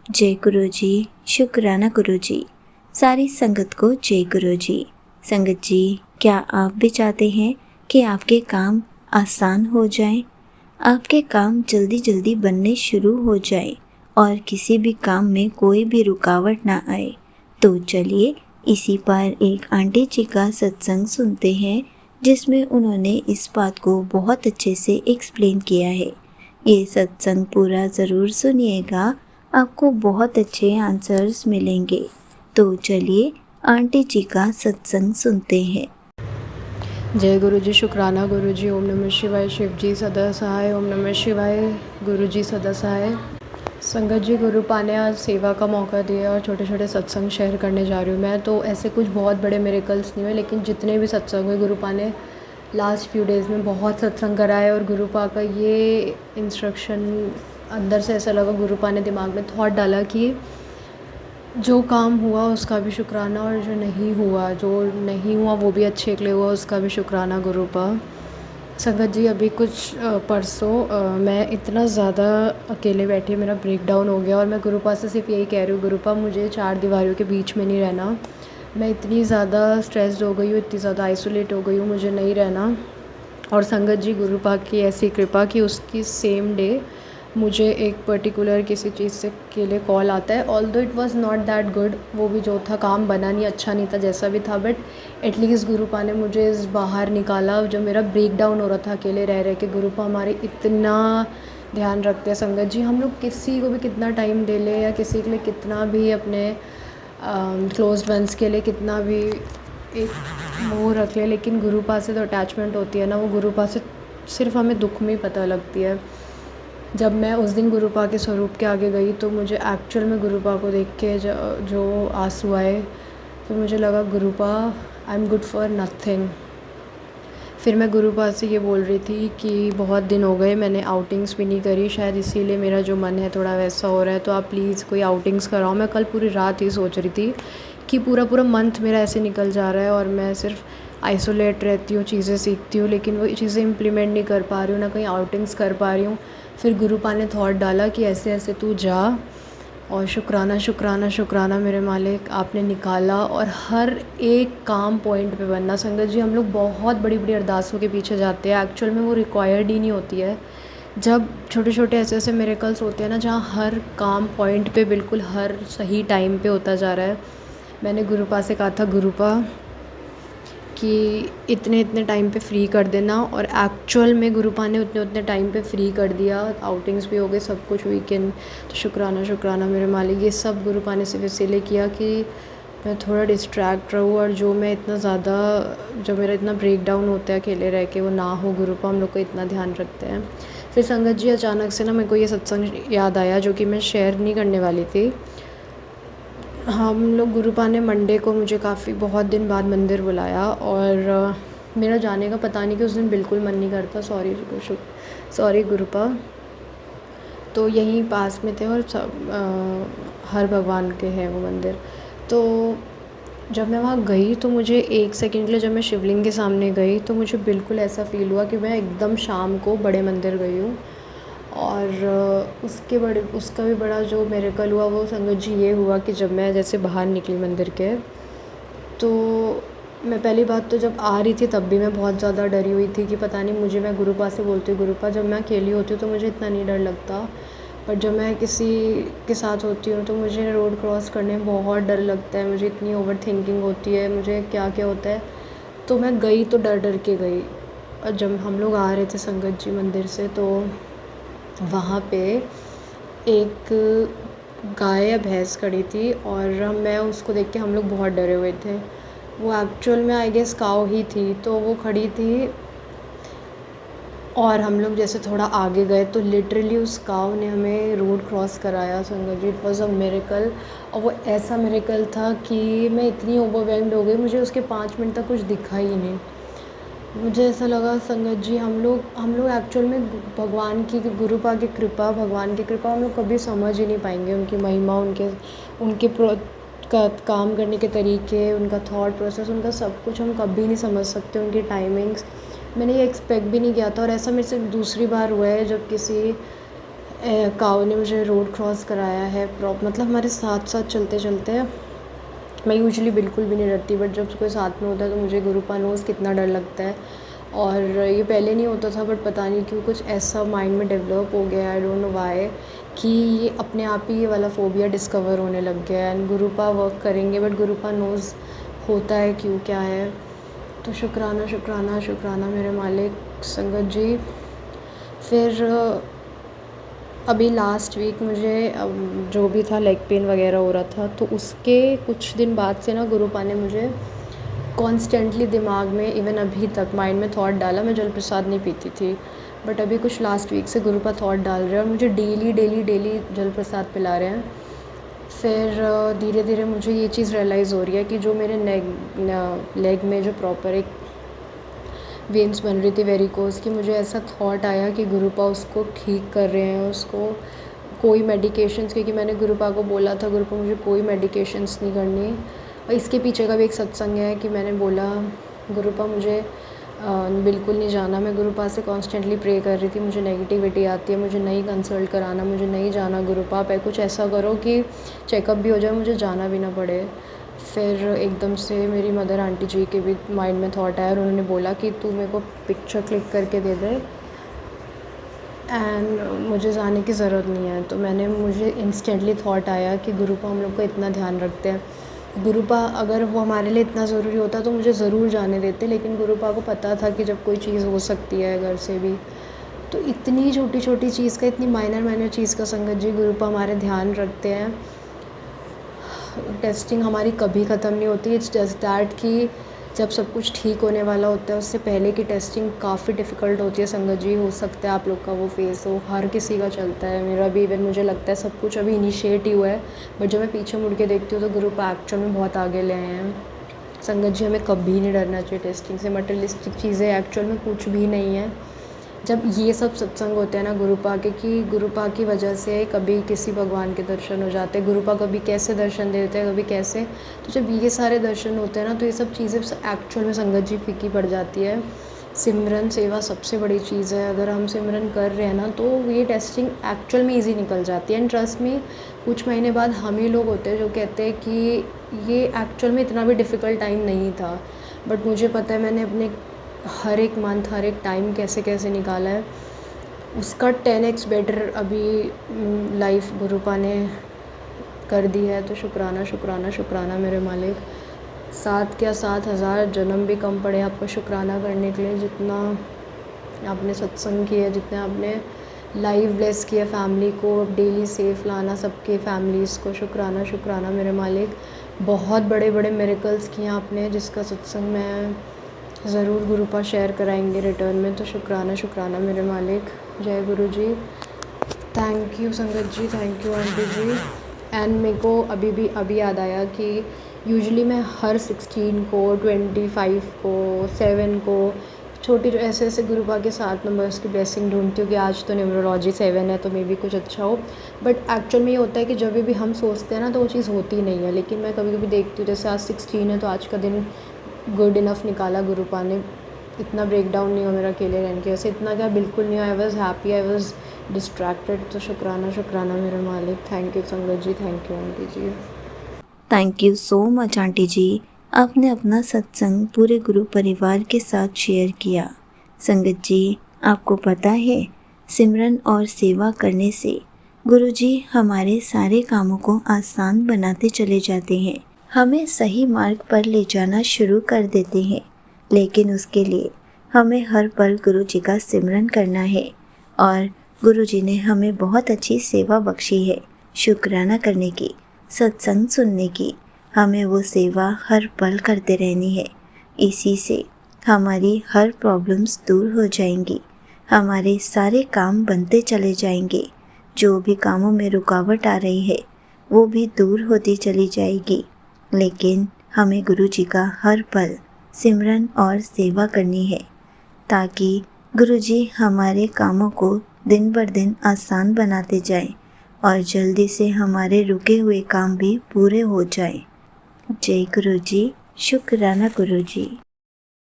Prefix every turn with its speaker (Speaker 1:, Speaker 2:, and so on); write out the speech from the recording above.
Speaker 1: जय गुरु जी, शुक्राना गुरु जी। सारी संगत को जय गुरु जी। संगत जी, क्या आप भी चाहते हैं कि आपके काम आसान हो जाएं, आपके काम जल्दी जल्दी बनने शुरू हो जाए और किसी भी काम में कोई भी रुकावट ना आए? तो चलिए इसी पर एक आंटी जी का सत्संग सुनते हैं, जिसमें उन्होंने इस बात को बहुत अच्छे से एक्सप्लेन किया है। ये सत्संग पूरा ज़रूर सुनिएगा, आपको बहुत अच्छे आंसर्स मिलेंगे। तो चलिए आंटी जी का सत्संग सुनते हैं।
Speaker 2: जय गुरु जी, शुक्राना गुरु जी। ओम नमः शिवाय। शिव जी सदा सहाय। ओम नमः शिवाय। गुरु जी सदा सहाय। संगत जी, गुरु पाने आज सेवा का मौका दिया और छोटे छोटे सत्संग शेयर करने जा रही हूँ। मैं तो ऐसे कुछ बहुत बड़े मिरेकल्स नहीं हुए, लेकिन जितने भी सत्संग हुए गुरु पा ने लास्ट फ्यू डेज़ में बहुत सत्संग कराए। और गुरु पा का ये इंस्ट्रक्शन अंदर से ऐसा लगा, गुरु पा ने दिमाग में थॉट डाला कि जो काम हुआ उसका भी शुक्राना, और जो नहीं हुआ वो भी अच्छे के लिए हुआ, उसका भी शुक्राना गुरु पा। संगत जी, अभी कुछ परसों मैं इतना ज़्यादा अकेले बैठी, मेरा ब्रेक डाउन हो गया। और मैं गुरुपा से सिर्फ यही कह रही हूँ, गुरुपा मुझे चार दीवारों के बीच में नहीं रहना। मैं इतनी ज़्यादा स्ट्रेस्ड हो गई हूँ, इतनी ज़्यादा आइसोलेट हो गई हूँ, मुझे नहीं रहना। और संगत जी, गुरुपा की ऐसी कृपा कि उसकी सेम डे मुझे एक पर्टिकुलर किसी चीज़ से के लिए कॉल आता है। Although it was not that good, वो भी जो था काम बना नहीं, अच्छा नहीं था जैसा भी था, बट एटलीस्ट गुरुपा ने मुझे इस बाहर निकाला। जो मेरा ब्रेक डाउन हो रहा था अकेले रह रह के, गुरुपा हमारे इतना ध्यान रखते हैं। संगत जी, हम लोग किसी को भी कितना टाइम दे ले या किसी के लिए कितना भी अपने क्लोज्ड वंस के लिए कितना भी एक मोह रख ले, लेकिन गुरुपा से तो अटैचमेंट होती है ना, वो गुरुपा से सिर्फ हमें दुख में ही पता लगती है। जब मैं उस दिन गुरुपा के स्वरूप के आगे गई तो मुझे एक्चुअल में गुरुपा को देख के जो आंसू आए, तो मुझे लगा गुरुपा, I am good for nothing. फिर मैं गुरुपा से ये बोल रही थी कि बहुत दिन हो गए, मैंने आउटिंग्स भी नहीं करी, शायद इसीलिए मेरा जो मन है थोड़ा वैसा हो रहा है, तो आप प्लीज़ कोई आउटिंग्स कराओ। मैं कल पूरी रात ही सोच रही थी कि पूरा पूरा मंथ मेरा ऐसे निकल जा रहा है और मैं सिर्फ आइसोलेट रहती हूँ, चीज़ें सीखती हूँ, लेकिन वो चीज़ें इम्प्लीमेंट नहीं कर पा रही हूँ, ना कहीं आउटिंग्स कर पा रही हूँ। फिर गुरुपा ने थॉट डाला कि ऐसे ऐसे तू जा, और शुक्राना शुक्राना शुक्राना मेरे मालिक, आपने निकाला। और हर एक काम पॉइंट पे बनना। संगत जी, हम लोग बहुत बड़ी बड़ी अरदासों के पीछे जाते हैं, एक्चुअल में वो रिक्वायर्ड ही नहीं होती है। जब छोटे छोटे ऐसे ऐसे मिरेकल्स होते हैं ना, जहाँ हर काम पॉइंट पे बिल्कुल हर सही टाइम पे होता जा रहा है। मैंने गुरुपा से कहा था, गुरुपा कि इतने इतने टाइम पे फ्री कर देना, और एक्चुअल में गुरुपा ने उतने उतने टाइम पे फ्री कर दिया। आउटिंग्स भी हो गए, सब कुछ वीकेंड। तो शुक्राना शुक्राना मेरे मालिक, ये सब गुरुपा ने सिर्फ इसीलिए किया कि मैं थोड़ा डिस्ट्रैक्ट रहूँ, और जो मेरा इतना ब्रेक डाउन होता है अकेले रह के, वो ना हो। गुरुपा हम लोग का इतना ध्यान रखते हैं। फिर संगत जी, अचानक से ना मेरे को ये सत्संग याद आया, जो कि मैं शेयर नहीं करने वाली थी। हम लोग गुरुपा ने मंडे को मुझे काफ़ी बहुत दिन बाद मंदिर बुलाया, और मेरा जाने का पता नहीं कि उस दिन बिल्कुल मन नहीं करता। सॉरी गुरुपा। तो यहीं पास में थे, और हर भगवान के हैं वो मंदिर। तो जब मैं वहाँ गई तो मुझे एक सेकंड के लिए, जब मैं शिवलिंग के सामने गई तो मुझे बिल्कुल ऐसा फ़ील हुआ कि मैं एकदम शाम को बड़े मंदिर गई हूँ। और उसका भी बड़ा जो मिरेकल हुआ वो संगत जी ये हुआ कि जब मैं जैसे बाहर निकली मंदिर के, तो मैं पहली बात तो जब आ रही थी तब भी मैं बहुत ज़्यादा डरी हुई थी कि पता नहीं मुझे, मैं गुरुपा से बोलती हूँ, गुरुपा जब मैं अकेली होती हूँ तो मुझे इतना नहीं डर लगता, पर जब मैं किसी के साथ होती हूँ तो मुझे रोड क्रॉस करने में बहुत डर लगता है, मुझे इतनी ओवर थिंकिंग होती है, मुझे क्या क्या होता है। तो मैं गई तो डर डर के गई। और जब हम लोग आ रहे थे संगत जी मंदिर से, तो वहाँ पे एक गाय या भैंस खड़ी थी, और मैं उसको देख के हम लोग बहुत डरे हुए थे। वो एक्चुअल में आई गेस काऊ ही थी, तो वो खड़ी थी, और हम लोग जैसे थोड़ा आगे गए तो लिटरली उस काऊ ने हमें रोड क्रॉस कराया। संगत जी, इट वॉज़ अ मिरेकल। और वो ऐसा मिरेकल था कि मैं इतनी ओवरवेल्म्ड हो गई, मुझे उसके 5 मिनट तक कुछ दिखा ही नहीं। मुझे ऐसा लगा संगत जी, हम लोग एक्चुअल में गुरुपा की कृपा, भगवान की कृपा हम लोग कभी समझ ही नहीं पाएंगे। उनकी महिमा, उनके काम करने के तरीके, उनका थॉट प्रोसेस, उनका सब कुछ हम कभी नहीं समझ सकते। उनकी टाइमिंग्स मैंने ये एक्सपेक्ट भी नहीं किया था। और ऐसा मेरे से दूसरी बार हुआ है, जब किसी काऊ ने मुझे रोड क्रॉस कराया है मतलब हमारे साथ साथ चलते चलते। मैं यूजुअली बिल्कुल भी नहीं डरती, बट जब कोई साथ में होता है तो मुझे गुरुपा नोज़ कितना डर लगता है। और ये पहले नहीं होता था, बट पता नहीं क्यों कुछ ऐसा माइंड में डेवलप हो गया, आई डोंट नो व्हाई, कि ये अपने आप ही ये वाला फ़ोबिया डिस्कवर होने लग गया है। एंड गुरुपा वर्क करेंगे, बट गुरुपा नोज़ होता है क्यों, क्या है। तो शुक्राना शुक्राना शुक्राना मेरे मालिक संगत जी। फिर अभी लास्ट वीक मुझे जो भी था लेग पेन वगैरह हो रहा था, तो उसके कुछ दिन बाद से ना गुरुपा ने मुझे कॉन्स्टेंटली दिमाग में, इवन अभी तक माइंड में थॉट डाला। मैं जल प्रसाद नहीं पीती थी, बट अभी कुछ लास्ट वीक से गुरुपा थॉट डाल रहे हैं और मुझे डेली डेली डेली जल प्रसाद पिला रहे हैं। फिर धीरे धीरे मुझे ये चीज़ रियलाइज़ हो रही है कि जो मेरे लेग में जो प्रॉपर एक वेन्स बन रही थी वेरिकोज़ की, मुझे ऐसा थॉट आया कि गुरुपा उसको ठीक कर रहे हैं, उसको कोई मेडिकेशंस, क्योंकि मैंने गुरुपा को बोला था गुरुपा मुझे कोई मेडिकेशंस नहीं करनी। और इसके पीछे का भी एक सत्संग है कि मैंने बोला गुरुपा मुझे बिल्कुल नहीं जाना। मैं गुरुपा से कॉन्स्टेंटली प्रे कर रही थी, मुझे नेगेटिविटी आती है, मुझे नहीं कंसल्ट कराना, मुझे नहीं जाना गुरुपा पे, कुछ ऐसा करो कि चेकअप भी हो जाए, मुझे जाना भी ना पड़े। फिर एकदम से मेरी मदर आंटी जी के भी माइंड में थॉट आया और उन्होंने बोला कि तू मेरे को पिक्चर क्लिक करके दे दे एंड मुझे जाने की ज़रूरत नहीं है। तो मुझे इंस्टेंटली थॉट आया कि गुरुपा हम लोग का इतना ध्यान रखते हैं, गुरुपा अगर वो हमारे लिए इतना ज़रूरी होता तो मुझे ज़रूर जाने देते, लेकिन गुरुपा को पता था कि जब कोई चीज़ हो सकती है घर से भी, तो इतनी छोटी छोटी चीज़ का, इतनी माइनर चीज़ का संगत जी गुरुपा हमारे ध्यान रखते हैं। टेस्टिंग हमारी कभी ख़त्म नहीं होती। इट्स जस्ट दैट कि जब सब कुछ ठीक होने वाला होता है उससे पहले की टेस्टिंग काफ़ी डिफ़िकल्ट होती है संगत जी। हो सकता है आप लोग का वो फेस हो, हर किसी का चलता है, मेरा भी। इवन मुझे लगता है सब कुछ अभी इनिशिएट ही हुआ है, बट जब मैं पीछे मुड़ के देखती हूँ तो ग्रुप एक्चुअल में बहुत आगे ले आए हैं। संगत जी हमें कभी नहीं डरना चाहिए टेस्टिंग से। मटेरियलिस्टिक चीज़ें एक्चुअल में कुछ भी नहीं है। जब ये सब सत्संग होते हैं ना गुरुपा के, कि गुरुपा की वजह से कभी किसी भगवान के दर्शन हो जाते हैं, गुरुपा कभी कैसे दर्शन देते हैं, कभी कैसे, तो जब ये सारे दर्शन होते हैं ना तो ये सब चीज़ें एक्चुअल में संगत जी फीकी पड़ जाती है। सिमरन सेवा सबसे बड़ी चीज़ है। अगर हम सिमरन कर रहे हैं ना तो ये टेस्टिंग एक्चुअल में ईजी निकल जाती है। एंड ट्रस्ट में कुछ महीने बाद हम ही लोग होते हैं जो कहते हैं कि ये एक्चुअल में इतना भी डिफ़िकल्ट टाइम नहीं था, बट मुझे पता है मैंने अपने हर एक मंथ, हर एक टाइम कैसे कैसे निकाला है, उसका 10x बेटर अभी लाइफ गुरुपा ने कर दी है। तो शुक्राना शुक्राना शुक्राना मेरे मालिक। 7,000 जन्म भी कम पड़े आपको शुक्राना करने के लिए, जितना आपने सत्संग किया, जितने आपने लाइफ ब्लेस किया फैमिली को, डेली सेफ लाना सबके फैमिलीज़ को। शुक्राना शुक्राना मेरे मालिक। बहुत बड़े बड़े मिरेकल्स किए आपने, जिसका सत्संग मैं ज़रूर गुरुपा शेयर कराएंगे रिटर्न में। तो शुक्राना शुक्राना मेरे मालिक। जय गुरु जी। थैंक यू संगत जी, थैंक यू आंटी जी। एंड मेरे को अभी याद आया कि यूजुअली मैं हर 16 को, 25 को, 7 को, छोटी जो ऐसे गुरुपा के 7 नंबर्स की ब्लेसिंग ढूंढती हूँ कि आज तो न्यूमरोलॉजी 7 है तो मे भी कुछ अच्छा हो। बट एक्चुअल में ये होता है कि जब भी हम सोचते हैं ना तो वो चीज़ होती नहीं है। लेकिन मैं कभी कभी देखती हूँ जैसे आज 16 है तो आज का दिन गुड इनफ निकाला गुरुपा ने। इतना ब्रेक डाउन नहीं हो मेरा अकेले रहने की वैसे, इतना क्या बिल्कुल नहीं हो। I was happy, I was distracted. तो शुक्राना शुक्राना मेरे मालिक। थैंक यू संगत जी, थैंक यू आंटी जी।
Speaker 1: Thank you so much aunty जी। आपने अपना सत्संग पूरे गुरु परिवार के साथ शेयर किया। संगत जी आपको पता है, सिमरन और सेवा करने से गुरु जी हमारे सारे कामों को आसान बनाते चले जाते हैं, हमें सही मार्ग पर ले जाना शुरू कर देते हैं। लेकिन उसके लिए हमें हर पल गुरु जी का सिमरन करना है और गुरु जी ने हमें बहुत अच्छी सेवा बख्शी है शुक्राना करने की, सत्संग सुनने की। हमें वो सेवा हर पल करते रहनी है। इसी से हमारी हर प्रॉब्लम्स दूर हो जाएंगी, हमारे सारे काम बनते चले जाएंगे। जो भी कामों में रुकावट आ रही है वो भी दूर होती चली जाएगी। लेकिन हमें गुरु जी का हर पल सिमरन और सेवा करनी है ताकि गुरु जी हमारे कामों को दिन बर दिन आसान बनाते जाएं और जल्दी से हमारे रुके हुए काम भी पूरे हो जाएं। जय गुरु जी। शुक्राना गुरु जी।